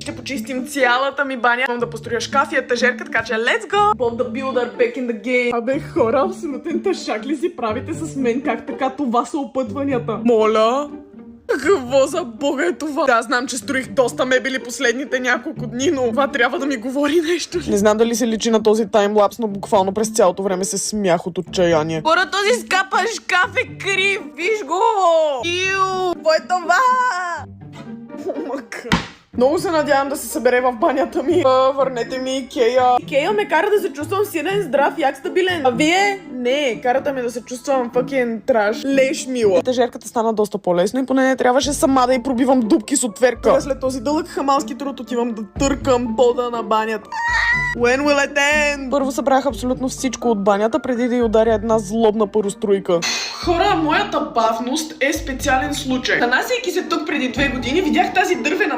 Ще почистим цялата ми баня. Имам да построя шкаф и етажерка, така че let's go! Bob the Builder back in the game. Абе хора, абсолютен тъшак ли си правите с мен? Как така това са опътванията? Моля? Какво за бога е това? Да, знам, че строих доста мебели последните няколко дни, но това трябва да ми говори нещо. Не знам дали се личи на този таймлапс, но буквално през цялото време се смях от отчаяние. Хора, този скапан шкаф е крив! Виж го! Иу! Какво е това? Много се надявам да се събере в банята ми. Върнете ми Икея. Икея ме кара да се чувствам силен, здрав, як стабилен. А вие? Не, карата ми да се чувствам fucking траш. Леш мила. Етажерката стана доста по-лесно и поне не трябваше сама да й пробивам дупки с отверка. След този дълъг хамалски труд отивам да търкам пода на банята. When will it end? Първо събрах абсолютно всичко от банята, преди да й ударя една злобна пароструйка. Хора, моята бавност е специален случай. Нанасяйки се тук преди 2 години, видях тази дървена